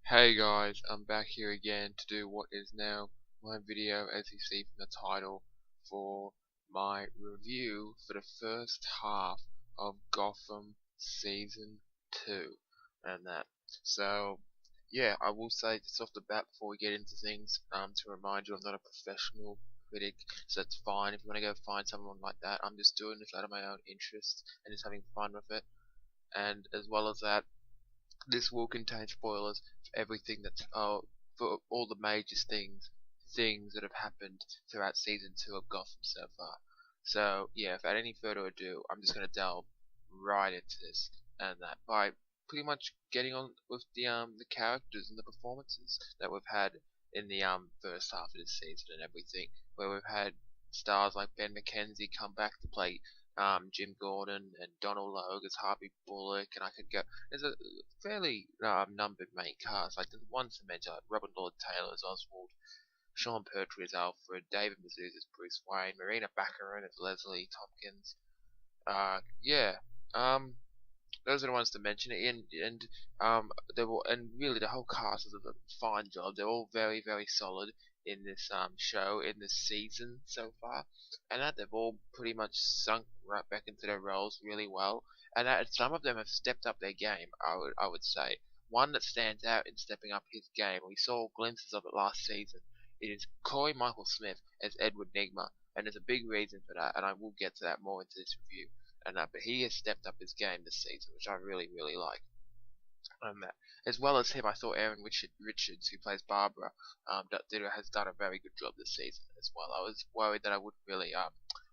Hey guys, I'm back here again to do what is now my video, as you see from the title, for my review for the first half of Gotham Season 2 and that. So, yeah, I will say just off the bat before we get into things, to remind you I'm not a professional critic, so that's fine. If you want to go find someone like that, I'm just doing this out of my own interest and just having fun with it. And as well as that, this will contain spoilers for everything for all the major things that have happened throughout season 2 of Gotham so far. So yeah, without any further ado, I'm just gonna delve right into this and that by pretty much getting on with the characters and the performances that we've had in the first half of this season and everything, where we've had stars like Ben McKenzie come back to play Jim Gordon and Donald Logue as Harvey Bullock, and I could go. There's a fairly numbered main cast, like the ones to mention, like Robert Lord Taylor as Oswald, Sean Pertwee as Alfred, David Mazouz as Bruce Wayne, Marina Baccarin as Leslie Tompkins. Yeah, those are the ones to mention. And they were, and really the whole cast does a fine job. They're all very solid in this show, in this season so far, and that they've all pretty much sunk right back into their roles really well, and that some of them have stepped up their game. I would say one that stands out in stepping up his game. We saw glimpses of it last season. It is Corey Michael Smith as Edward Nigma, and there's a big reason for that, and I will get to that more into this review and that. But he has stepped up his game this season, which I really like. That. As well as him, I thought Aaron Richards, who plays Barbara, has done a very good job this season as well. I was worried that I wouldn't really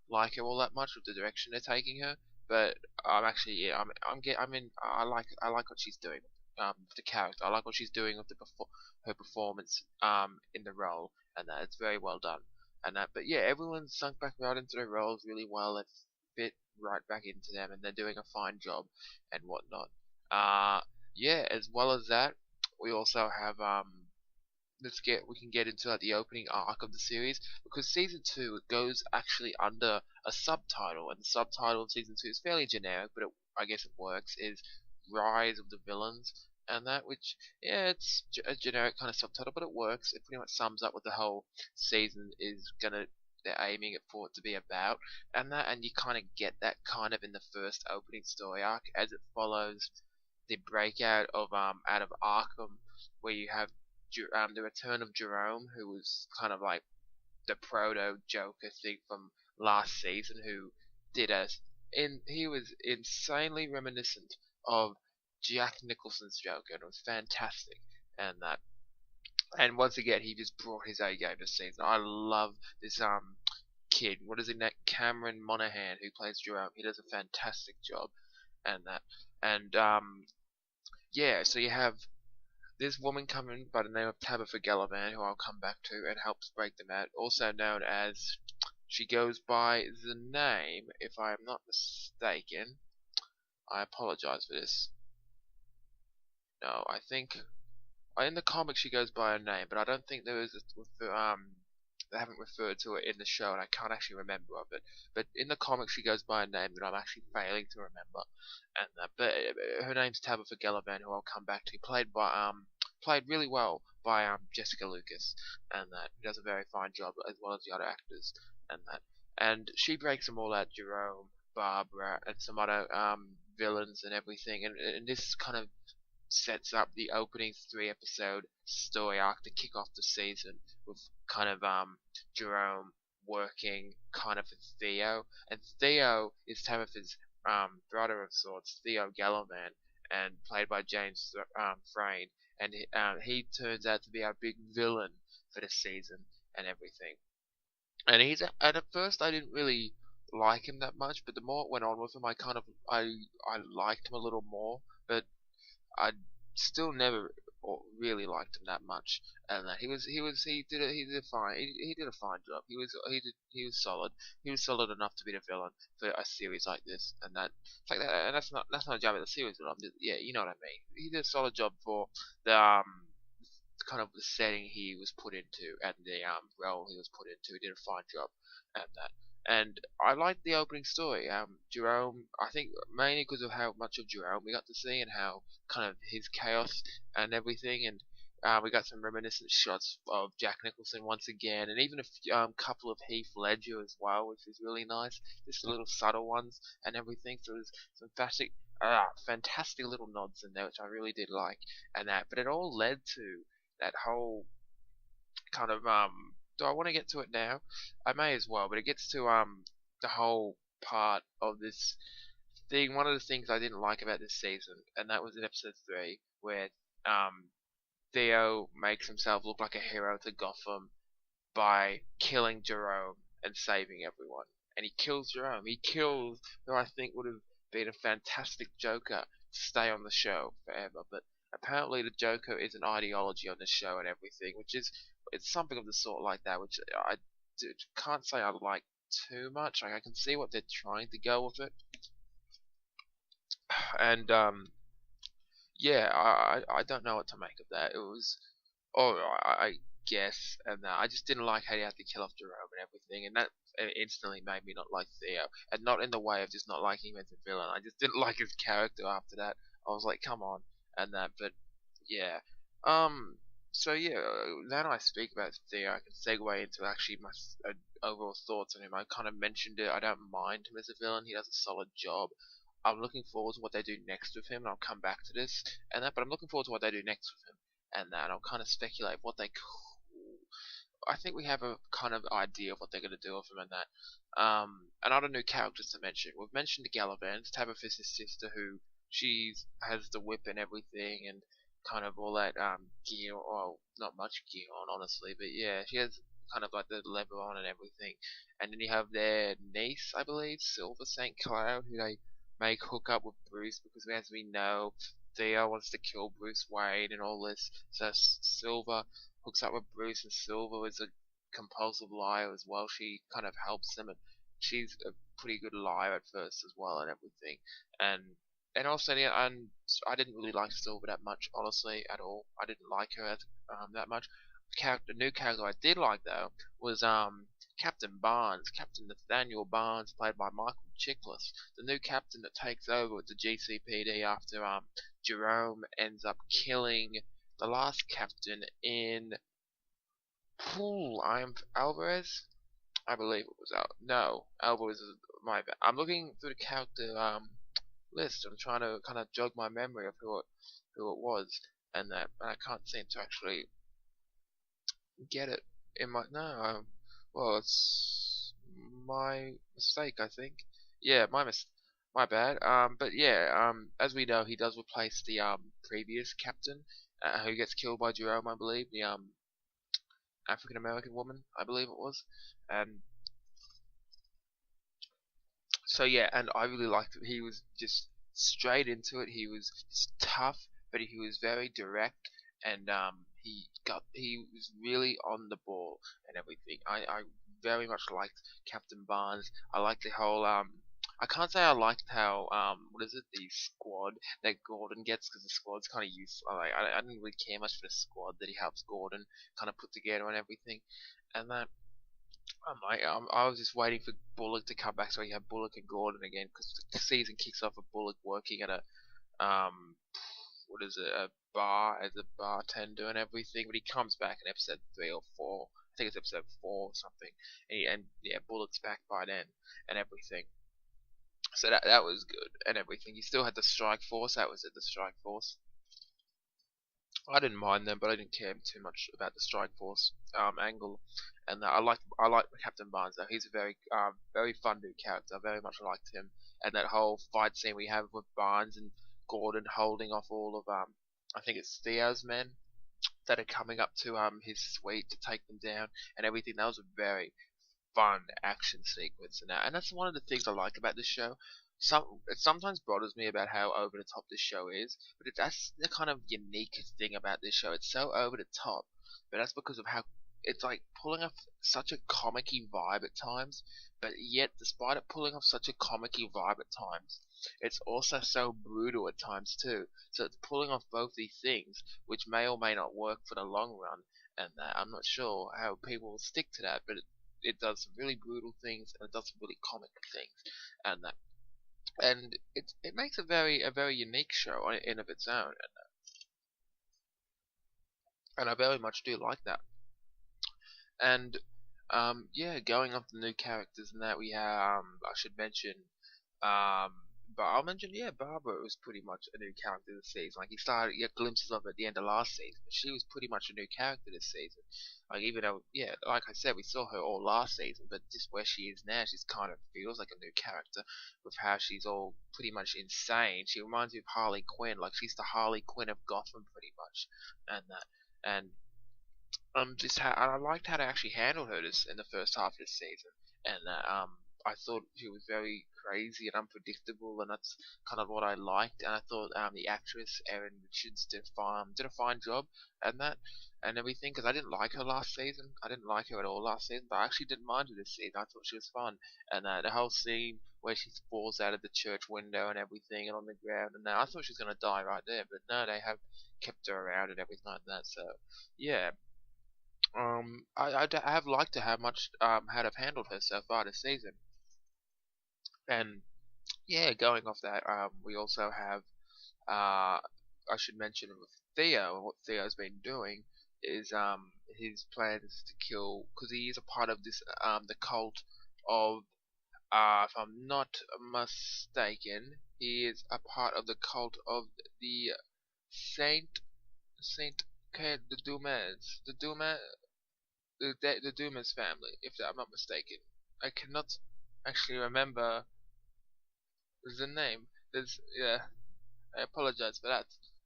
like her all that much with the direction they're taking her, but I'm actually yeah, I'm in. I like what she's doing with the character. I like what she's doing with her performance in the role, and that it's very well done. And that, but yeah, everyone's sunk back right into their roles really well. They fit right back into them, and they're doing a fine job and whatnot. Yeah, as well as that, we also have we can get into like the opening arc of the series, because season 2 goes actually under a subtitle, and the subtitle of season 2 is fairly generic, but I guess it works. Is Rise of the Villains, and that, which yeah, it's a generic kind of subtitle, but it works. It pretty much sums up what the whole season is gonna they're aiming it for it to be about, and you kind of get that kind of in the first opening story arc, as it follows the breakout of out of Arkham, where you have the return of Jerome, who was kind of like the proto Joker thing from last season, who did he was insanely reminiscent of Jack Nicholson's Joker, and it was fantastic. And that, and once again, he just brought his A game this season. I love this kid. What is his name? Cameron Monaghan, who plays Jerome. He does a fantastic job, and that, and yeah. So you have this woman coming by the name of Tabitha Galavan, who I'll come back to, and helps break them out. Also known as, she goes by the name, if I am not mistaken. I apologize for this. No, I think in the comic she goes by a name, but I don't think there is they haven't referred to it in the show, and I can't actually remember of it. But in the comic she goes by a name that I'm actually failing to remember, and but her name's Tabitha Galavan, who I'll come back to, played really well by Jessica Lucas, and that does a very fine job, as well as the other actors, and that, and she breaks them all out, Jerome, Barbara, and some other villains and everything, and this kind of sets up the opening 3 episode story arc to kick off the season, with kind of Jerome working kind of for Theo, and Theo is Tabitha's brother of sorts, Theo Galavan, and played by James Frain, and he turns out to be our big villain for the season and everything. And and at first I didn't really like him that much, but the more it went on with him, I liked him a little more, but I still never really liked him that much. And he did a fine he did a fine job. He was solid. He was solid enough to be the villain for a series like this, and it's like that. And that's not a job of the series, but yeah, you know what I mean. He did a solid job for the kind of the setting he was put into, and the role he was put into. He did a fine job at that. And I liked the opening story. Jerome, I think mainly because of how much of Jerome we got to see, and how kind of his chaos and everything, and We got some reminiscent shots of Jack Nicholson once again, and even a couple of Heath Ledger as well, which is really nice. Just little subtle ones and everything. So there's some fantastic little nods in there, which I really did like, and that. But it all led to that whole kind of Do I want to get to it now? I may as well, but it gets to the whole part of this thing. One of the things I didn't like about this season, and that was in episode 3, where um Theo makes himself look like a hero to Gotham by killing Jerome and saving everyone. And he kills Jerome. He kills who I think would have been a fantastic Joker to stay on the show forever. But apparently the Joker is an ideology on the show and everything, which is it's something of the sort like that, which I can't say I like too much. Like I can see what they're trying to go with it, and yeah, I don't know what to make of that. It was I guess, and I just didn't like how he had to kill off Jerome and everything, and that instantly made me not like Theo, and not in the way of just not liking him as a villain. I just didn't like his character after that. I was like, come on, and that, but yeah, so yeah, now that I speak about Theo, I can segue into actually my overall thoughts on him. I kind of mentioned it. I don't mind him as a villain. He does a solid job. I'm looking forward to what they do next with him, and I'll come back to this and that. But I'm looking forward to what they do next with him and that. I'll kind of speculate what they. I think we have a kind of idea of what they're going to do with him and that. And other new characters to mention. We've mentioned Gallivant, Tabitha's sister, who she has the whip and everything, and kind of all that gear. Well, not much gear on, honestly, but yeah, she has kind of like the leather on and everything. And then you have their niece, I believe, Silver St. Cloud, who they make hook up with Bruce because, as we know, Theo wants to kill Bruce Wayne and all this. So Silver hooks up with Bruce, and Silver is a compulsive liar as well. She kind of helps him, and she's a pretty good liar at first as well, and everything. And also, yeah, and I didn't really like Silver that much, honestly, at all. I didn't like her as, that much. New character I did like though was Captain Barnes, Captain Nathaniel Barnes, played by Michael Chiklis, the new captain that takes over with the GCPD after Jerome ends up killing the last captain in I'm Alvarez. I believe it was out. No, Alvarez is my bad. I'm looking through the character list. I'm trying to kind of jog my memory of who it was, and that, and I can't seem to actually get it in my well, it's my mistake, I think. Yeah, my bad. But yeah, as we know, he does replace the previous captain, who gets killed by Jerome, I believe, the African American woman, I believe it was, and so yeah, and I really liked it. He was just straight into it. He was just tough, but he was very direct, and he was really on the ball and everything. I very much liked Captain Barnes. I liked the whole I can't say I liked how what is it, the squad that Gordon gets, because the squad's kind of useful. I didn't really care much for the squad that he helps Gordon kind of put together and everything, and that I was just waiting for Bullock to come back so you have Bullock and Gordon again, because the season kicks off with Bullock working at a what is it, a bar as a bartender and everything, but he comes back in episode 3 or 4. I think it's episode 4 or something, and yeah, Bullock's back by then and everything. So that was good and everything. You still had the Strike Force. That was it, the Strike Force. I didn't mind them, but I didn't care too much about the Strike Force angle. And I like Captain Barnes though. He's a very fun new character. I very much liked him. And that whole fight scene we have with Barnes and Gordon holding off all of I think it's Theo's men that are coming up to his suite to take them down and everything. That was a very fun action sequence and that's one of the things I like about this show. It sometimes bothers me about how over the top this show is, but that's the kind of unique thing about this show. It's so over the top, but that's because of how it's like pulling off such a comic-y vibe at times, but yet despite it pulling off such a comic-y vibe at times, it's also so brutal at times too. So it's pulling off both these things, which may or may not work for the long run, and I'm not sure how people will stick to that, but it does some really brutal things and it does some really comic things, and that it makes a very unique show in of its own. and I very much do like that. And yeah, going off the new characters and that we have, I should mention, um, but I'll mention, yeah, Barbara was pretty much a new character this season. Like, you get glimpses of her at the end of last season, but she was pretty much a new character this season. Like, even though, yeah, like I said, we saw her all last season, but just where she is now, she's kind of feels like a new character with how she's all pretty much insane. She reminds me of Harley Quinn, like she's the Harley Quinn of Gotham, pretty much, and that. And just how I liked how they actually handled her this in the first half of this season, and I thought she was very crazy and unpredictable, and that's kind of what I liked. And I thought the actress Erin Richards did a fine job and that and everything, because I didn't like her last season. I didn't like her at all last season, but I actually didn't mind her this season. I thought she was fun, and the whole scene where she falls out of the church window and everything, and on the ground, and that, I thought she was gonna die right there, but no, they have kept her around and everything like that. So yeah, I have liked to how much how they've handled her so far this season. And yeah, going off that, we also have I should mention with Theo, what Theo's been doing is his plans to kill, because he is a part of this the cult of, if I'm not mistaken, he is a part of the cult of the Saint Saint the Dumas, the Dumas family, if I'm not mistaken. I cannot actually remember the name. There's yeah, I apologize for that.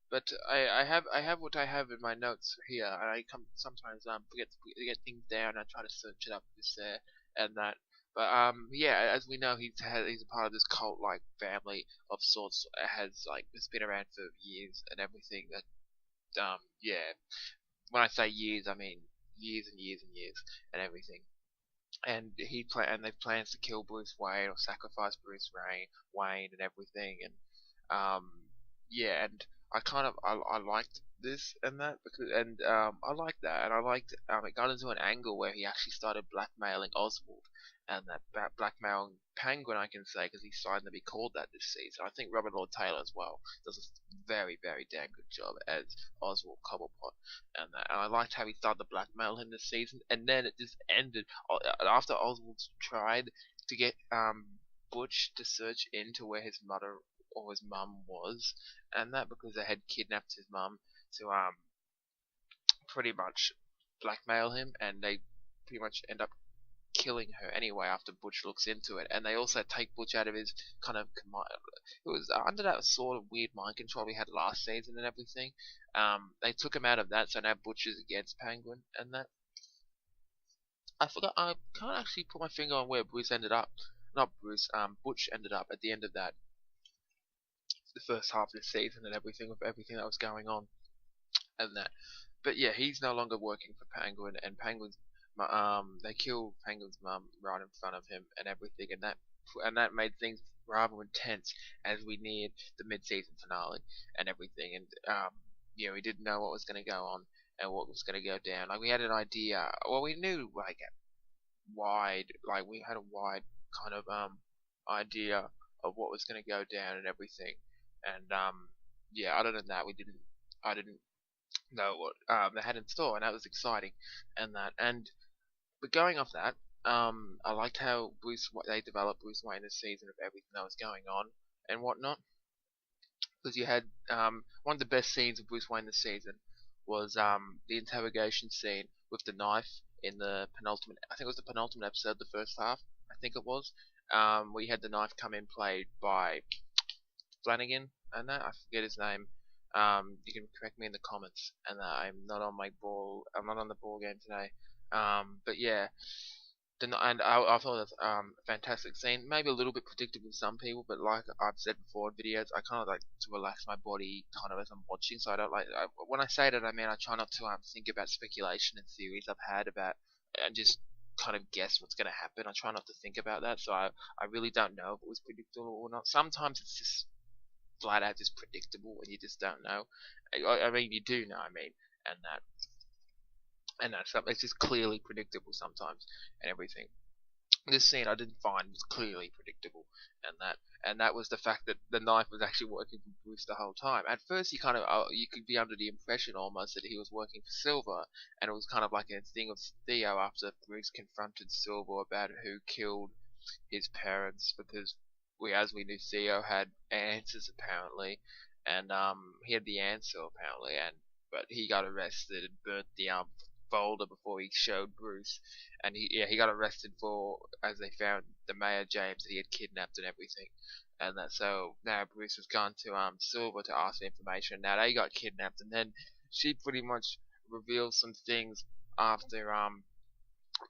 But I have what I have in my notes here, and I come sometimes forget to get things down. I try to search it up this there and that. But yeah, as we know, he's a part of this cult like family of sorts. Has like it's been around for years and everything. That yeah, when I say years, I mean years and years and years and everything. And they've plans to kill Bruce Wayne or sacrifice Wayne and everything. And yeah, and I liked this and that, because I liked that, and I liked it got into an angle where he actually started blackmailing Oswald, and that blackmailing Penguin, I can say, because he's starting to be called that this season. I think Robert Lord Taylor as well does a very damn good job as Oswald Cobblepot, and I liked how he started to blackmail him this season, and then it just ended after Oswald tried to get Butch to search into where his mother or his mum was, and that because they had kidnapped his mum to pretty much blackmail him, and they pretty much end up killing her anyway after Butch looks into it. And they also take Butch out of his kind of it was under that sort of weird mind control we had last season and everything. They took him out of that, so now Butch is against Penguin, and that I forgot. I can't actually put my finger on where Bruce ended up. Not Bruce. Butch ended up at the end of that the first half of the season and everything with everything that was going on and that. But yeah, he's no longer working for Penguin, and they kill Penguin's mum right in front of him and everything, and that made things rather intense as we neared the mid-season finale and everything. And yeah, we didn't know what was going to go on and what was going to go down. Like we had an idea. Well, we knew like we had a wide kind of idea of what was going to go down and everything. And yeah, other than that, I didn't know what they had in store, and that was exciting. But going off that, I liked how they developed Bruce Wayne this season of everything that was going on and whatnot. Because you had one of the best scenes of Bruce Wayne this season was the interrogation scene with the knife in the penultimate. I think it was the penultimate episode, the first half. I think it was. We had the knife come in, played by Flanagan, and that I forget his name. You can correct me in the comments, and I'm not on my ball. I'm not on the ball game today. But yeah, I thought it was a fantastic scene. Maybe a little bit predictable to some people, but like I've said before in videos, I kind of like to relax my body kind of as I'm watching. So I don't like when I say that, I mean I try not to think about speculation and theories I've had about and just kind of guess what's going to happen. I try not to think about that, so I really don't know if it was predictable or not. Sometimes it's just flat out just predictable and you just don't know. I mean you do know, I mean, and that's something. It's just clearly predictable sometimes and everything. This scene I didn't find was clearly predictable, and that was the fact that the knife was actually working for Bruce the whole time. At first, you could be under the impression almost that he was working for Silver, and it was kind of like a thing of Theo after Bruce confronted Silver about who killed his parents, because as we knew, Theo had answers apparently, and he had the answer apparently, but he got arrested and burnt the folder before he showed Bruce, and he got arrested for, as they found the mayor James, that he had kidnapped and everything, and that so now Bruce has gone to Silver to ask for information. Now they got kidnapped, and then she pretty much reveals some things after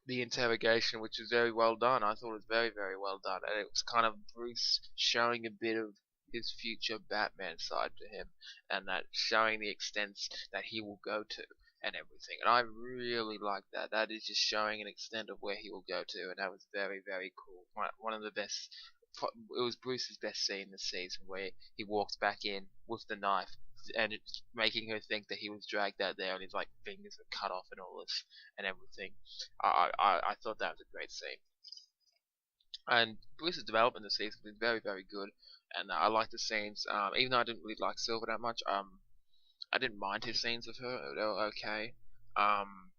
the interrogation, which was very well done. I thought it was very, very well done, and it was kind of Bruce showing a bit of his future Batman side to him, and that showing the extents that he will go to and everything. And I really like that. That is just showing an extent of where he will go to, and that was very, very cool. One of the best. It was Bruce's best scene this season, where he walks back in with the knife, and it's making her think that he was dragged out there, and his like fingers are cut off and all this and everything. I thought that was a great scene. And Bruce's development this season has been very, very good, and I like the scenes. Even though I didn't really like Silver that much, I didn't mind his scenes with her. They were okay. Um,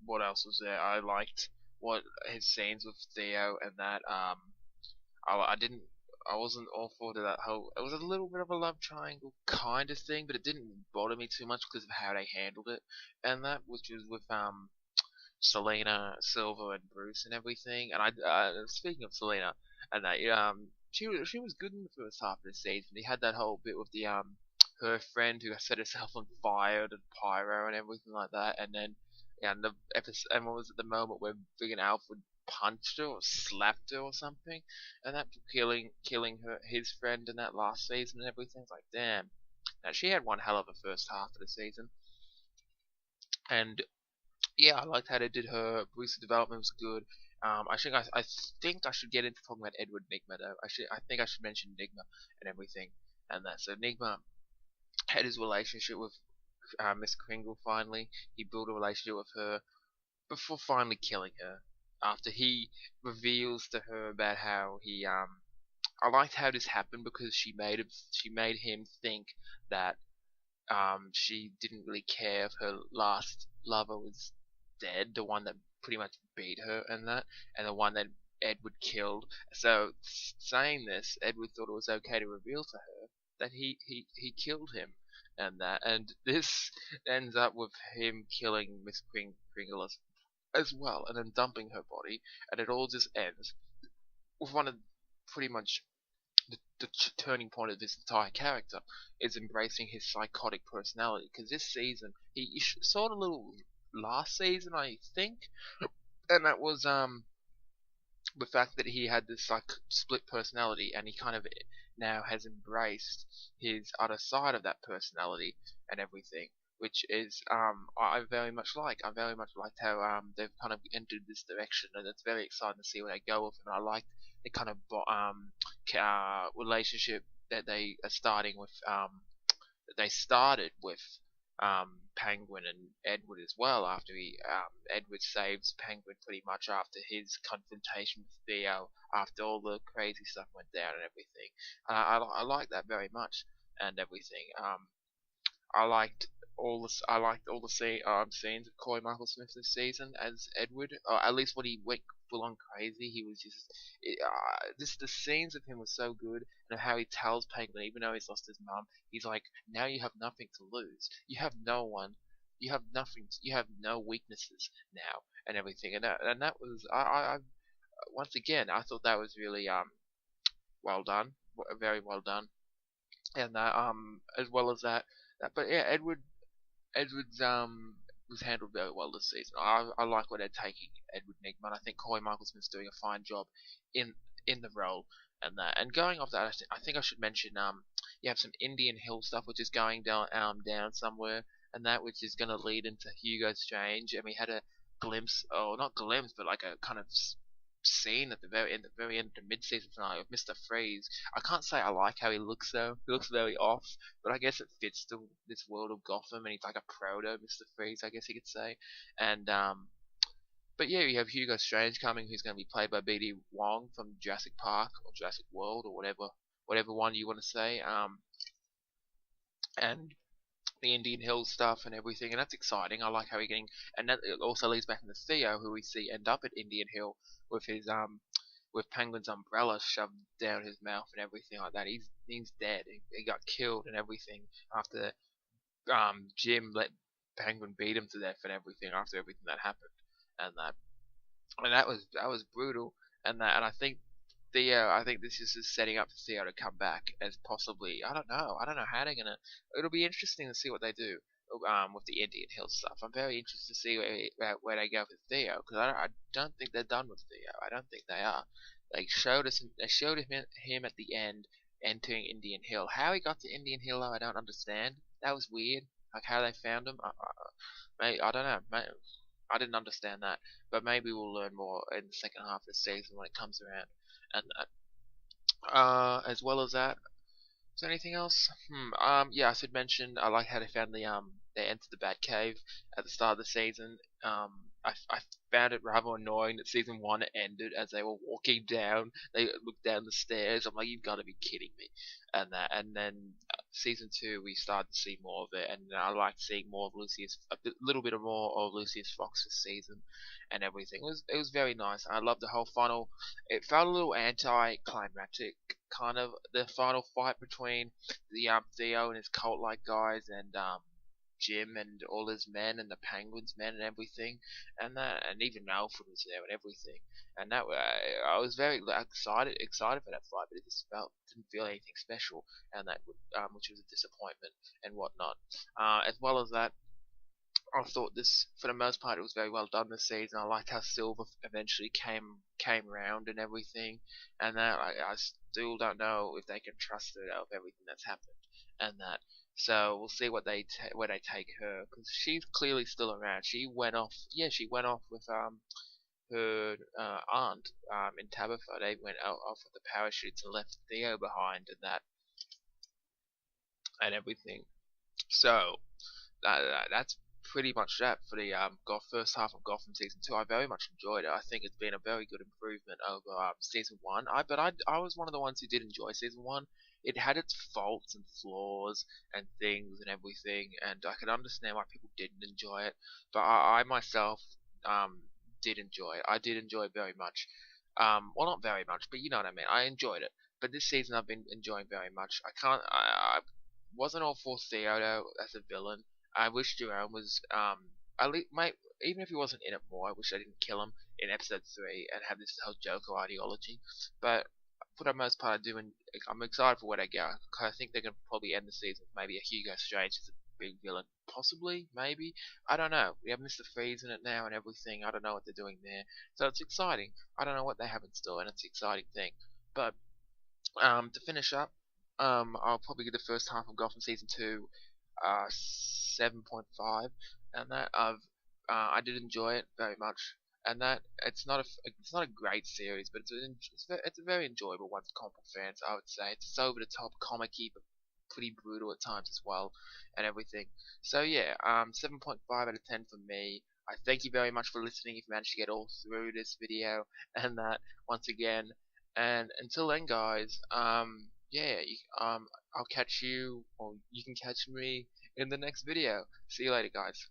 what else was there? I liked what his scenes with Theo and that. I didn't. I wasn't all for that whole. It was a little bit of a love triangle kind of thing, but it didn't bother me too much because of how they handled it, and that which was with Selena, Silver, and Bruce and everything. And speaking of Selena, and that she was good in the first half of the season. He had that whole bit with the her friend who set herself on fire and pyro and everything like that, and then and the episode, and what was it, the moment where friggin' Alfred punched her or slapped her or something, and that killing his friend in that last season and everything. It's like, damn. Now she had one hell of a first half of the season, and yeah, I liked how they did her. Bruce's development was good. I think I should get into talking about Edward Nigma though. I think I should mention Nigma and everything, and that. So Nigma had his relationship with Miss Kringle finally. He built a relationship with her before finally killing her. After he reveals to her about how I liked how this happened because she made him think that she didn't really care if her last lover was dead, the one that pretty much beat her and that, and the one that Edward killed. So saying this, Edward thought it was okay to reveal to her that he killed him and that, and this ends up with him killing Miss Kringle as well, and then dumping her body, and it all just ends with one of pretty much the turning point of this entire character is embracing his psychotic personality. Because this season, he saw it a little last season, I think, and that was the fact that he had this like split personality, and he kind of now has embraced his other side of that personality and everything, which is I very much like. I very much liked how they've kind of entered this direction, and it's very exciting to see where they go with it. And I like the kind of relationship that they are starting with. That they started with Penguin and Edward as well. After Edward saves Penguin pretty much after his confrontation with Theo, after all the crazy stuff went down and everything. And I like that very much and everything. I liked all the scenes of Corey Michael Smith this season as Edward, or at least when he went full on crazy. He was just the scenes of him were so good, and how he tells Penguin, even though he's lost his mum, he's like, now you have nothing to lose. You have no one. You have nothing. You have no weaknesses now, and everything. And that was I once again I thought that was really well done, very well done, and as well as that. But yeah, Edward's was handled very well this season. I like where they're taking Edward Nigma. And I think Corey Michael Smith's doing a fine job in the role and that. And going off that, I think I should mention you have some Indian Hill stuff which is going down somewhere, and that which is going to lead into Hugo Strange. And we had a glimpse, or not glimpse, but like a kind of scene at the very end of the mid-season finale with Mr. Freeze. I can't say I like how he looks though. He looks very off, but I guess it fits this world of Gotham, and he's like a proto Mr. Freeze, I guess you could say. And But yeah, you have Hugo Strange coming, who's going to be played by BD Wong from Jurassic Park or Jurassic World or whatever one you want to say. And the Indian Hills stuff and everything, and that's exciting. I like how we're getting, and that it also leads back into Theo, who we see end up at Indian Hill with his with Penguin's umbrella shoved down his mouth and everything like that. He's dead. He got killed and everything after Jim let Penguin beat him to death and everything after everything that happened, and that was brutal. And I think I think this is just setting up for Theo to come back as possibly. I don't know how they're gonna. It'll be interesting to see what they do with the Indian Hills stuff. I'm very interested to see where they go with Theo, because I don't think they're done with Theo. I don't think they are. They showed him at the end entering Indian Hill. How he got to Indian Hill, though, I don't understand. That was weird. Like how they found him. I don't know. I didn't understand that, but maybe we'll learn more in the second half of the season when it comes around. And as well as that, is there anything else? Yeah, I should mention I like how they found they entered the Batcave at the start of the season. I found it rather annoying that season one ended as they were walking down. They looked down the stairs. I'm like, you've got to be kidding me. And then season two we started to see more of it, and I liked seeing more of little bit more of Lucius Fox this season, and everything. It was very nice. I loved the whole final. It felt a little anticlimactic, kind of the final fight between the Theo and his cult-like guys and Jim and all his men and the Penguins men and everything, and even Alfred was there and everything, and that I was very excited for that fight, but it just didn't feel anything special, and which was a disappointment and whatnot. As well as that, I thought this, for the most part, it was very well done this season. I liked how Silver eventually came around and everything, and that I still don't know if they can trust her out of everything that's happened, and that. So we'll see where they take her, because she's clearly still around. She went off, yeah, she went off with her aunt in Tabitha. They went off with the parachutes and left Theo behind and that and everything. So that's pretty much that for the first half of Gotham season 2. I very much enjoyed it. I think it's been a very good improvement over season 1. I was one of the ones who did enjoy season 1. It had its faults and flaws and things and everything, and I could understand why people didn't enjoy it. But I myself did enjoy it. I did enjoy it very much. Well, not very much, but you know what I mean. I enjoyed it. But this season I've been enjoying very much. I wasn't all for Theodo as a villain. I wish Jerome was at least even if he wasn't in it more. I wish they didn't kill him in episode 3 and have this whole Joker ideology. But for the most part, I'm excited for where they go. I think they're gonna probably end the season with maybe a Hugo Strange as a big villain, possibly, maybe. I don't know. We have Mr. Freeze in it now and everything. I don't know what they're doing there, so it's exciting. I don't know what they have in store, and it's an exciting thing. But to finish up, I'll probably give the first half of Gotham season 2 7.5, and that I did enjoy it very much, and that it's not a great series, but it's a very enjoyable one for comic book fans. I would say it's over the top, comic-y, but pretty brutal at times as well, and everything. So yeah, 7.5 out of 10 for me. I thank you very much for listening. If you managed to get all through this video, and that once again. And until then, guys, yeah, I'll catch you, or you can catch me in the next video. See you later, guys.